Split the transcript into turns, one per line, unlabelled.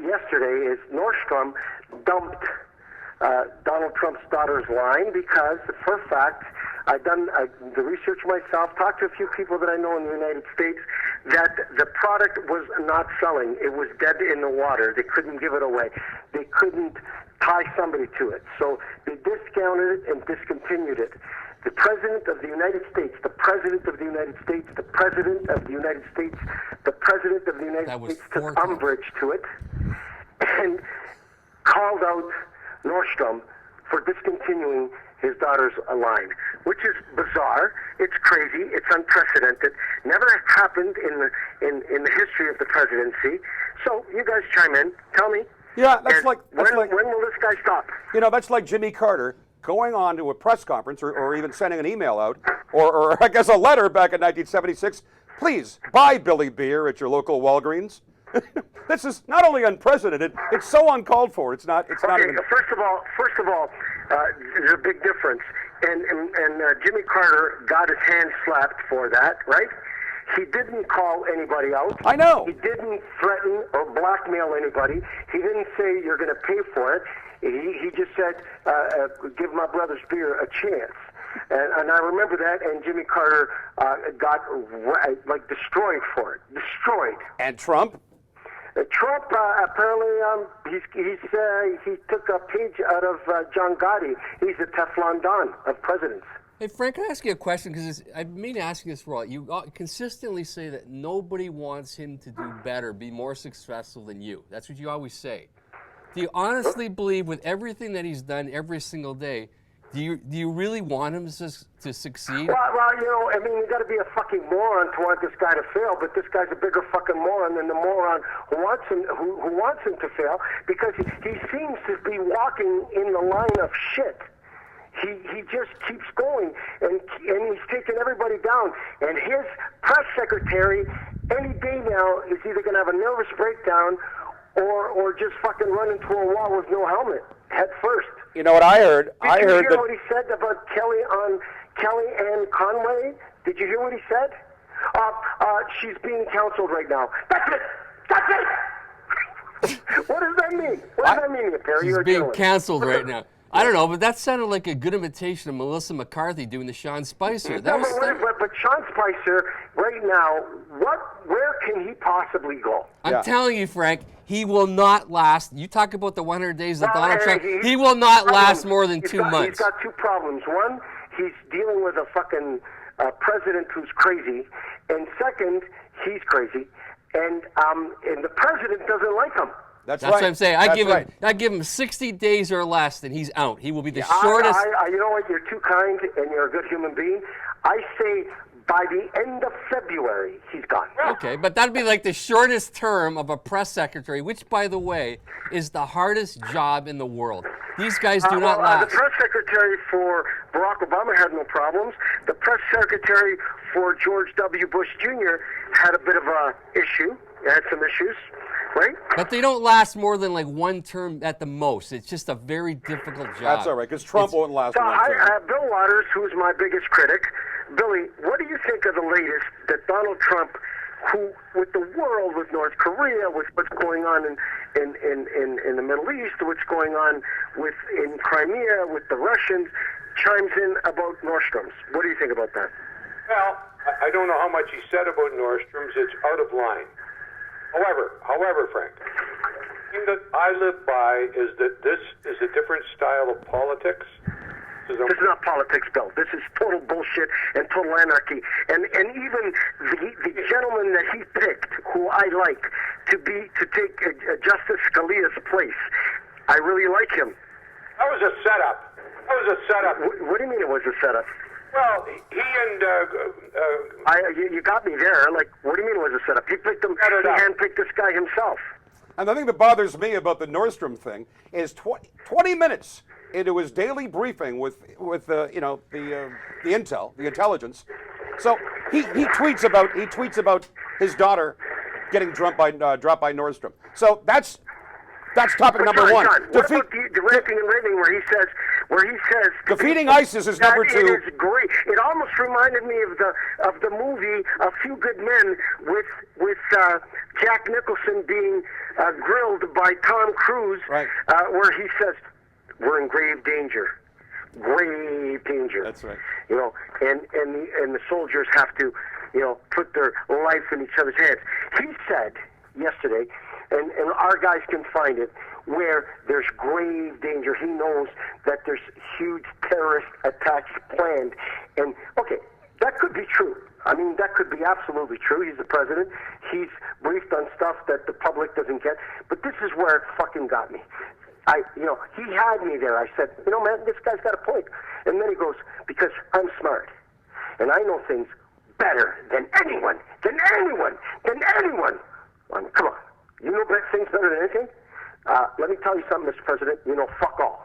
yesterday is Nordstrom dumped Donald Trump's daughter's line because, for a fact, I've done the research myself, talked to a few people that I know in the United States, that the product was not selling. It was dead in the water. They couldn't give it away. They couldn't tie somebody to it. So they discounted it and discontinued it. The President of the United States, the President of the United States, the President of the United States, the President of the United States took umbrage to it and called out Nordstrom for discontinuing his daughter's line, which is bizarre. It's crazy. It's unprecedented. Never happened in the history of the presidency. So you guys chime in. Tell me.
Yeah, when
will this guy stop?
You know, that's like Jimmy Carter going on to a press conference or even sending an email out or I guess a letter back in 1976. Please buy Billy Beer at your local Walgreens. This is not only unprecedented; it's so uncalled for. It's not. It's not
okay,
even.
First of all, there's a big difference. And Jimmy Carter got his hand slapped for that, right? He didn't call anybody out.
I know.
He didn't threaten or blackmail anybody. He didn't say you're going to pay for it. He just said, give my brother's beer a chance. And I remember that, and Jimmy Carter got destroyed for it. Destroyed.
And Trump?
Trump apparently he took a page out of John Gotti. He's the Teflon Don of presidents.
Hey Frank, can I ask you a question? Because I've been asking this for a while. You consistently say that nobody wants him to do better, be more successful than you. That's what you always say. Do you honestly believe, with everything that he's done every single day, do you really want him to succeed?
Well, you know, I mean, you got to be a fucking moron to want this guy to fail. But this guy's a bigger fucking moron than the moron who wants him to fail, because he seems to be walking in the line of shit. He just keeps going, and he's taking everybody down. And his press secretary, any day now, is either going to have a nervous breakdown or just fucking run into a wall with no helmet, head first.
You know what I heard?
Did you hear what he said about Kellyanne Conway? Did you hear what he said? She's being counseled right now. That's it. That's it. What does that mean? What does that mean, Perry?
She's being canceled right now. I don't know, but that sounded like a good imitation of Melissa McCarthy doing the Sean Spicer.
But Sean Spicer, right now, where can he possibly go?
I'm telling you, Frank, he will not last. You talk about the 100 days of Donald Trump. He will not last more than 2 months.
He's got two problems. One, he's dealing with a fucking president who's crazy. And second, he's crazy. And the president doesn't like him.
That's right. What I'm saying. I give him 60 days or less, and he's out. He will be the shortest.
You know what? You're too kind, and you're a good human being. I say by the end of February, he's gone.
Okay, but that'd be like the shortest term of a press secretary, which, by the way, is the hardest job in the world. These guys do not last.
The press secretary for Barack Obama had no problems. The press secretary for George W. Bush Jr. had a bit of a issue. Had some issues. Right?
But they don't last more than like one term at the most. It's just a very difficult job.
That's all right, because Trump won't last one term.
Bill Waters, who's my biggest critic, Billy, what do you think of the latest that Donald Trump, who, with the world, with North Korea, with what's going on in the Middle East, what's going on in Crimea, with the Russians, chimes in about Nordstrom's? What do you think about that?
Well, I don't know how much he said about Nordstrom's. It's out of line. However, Frank, the thing that I live by is that this is a different style of politics.
This is not politics, Bill. This is total bullshit and total anarchy. And even the gentleman that he picked, who I like, to take Justice Scalia's place, I really like him.
That was a setup.
What do you mean it was a setup?
Well, he and
you got me there. Like, what do you mean it was a setup? He picked him. He handpicked this guy himself.
And the thing that bothers me about the Nordstrom thing is 20 minutes into his daily briefing with the intel, the intelligence. So he tweets about his daughter getting dropped by Nordstrom. So that's topic number one.
What about the ranting and raving where he says where he says
defeating ISIS is
that
number 2.
It is great. It almost reminded me of the movie A Few Good Men with Jack Nicholson being grilled by Tom Cruise,
right.
Where he says, "We're in grave danger." Grave danger.
That's right.
You know, and the soldiers have to, you know, put their life in each other's hands. He said yesterday, and our guys can find it, where there's grave danger. He knows that there's huge terrorist attacks planned. And, okay, that could be true. I mean, that could be absolutely true. He's the president. He's briefed on stuff that the public doesn't get. But this is where it fucking got me. He had me there. I said, you know, man, this guy's got a point. And then he goes, because I'm smart. And I know things better than anyone. Come on. You know things better than anything? Let me tell you something, Mr. President. You know, fuck all.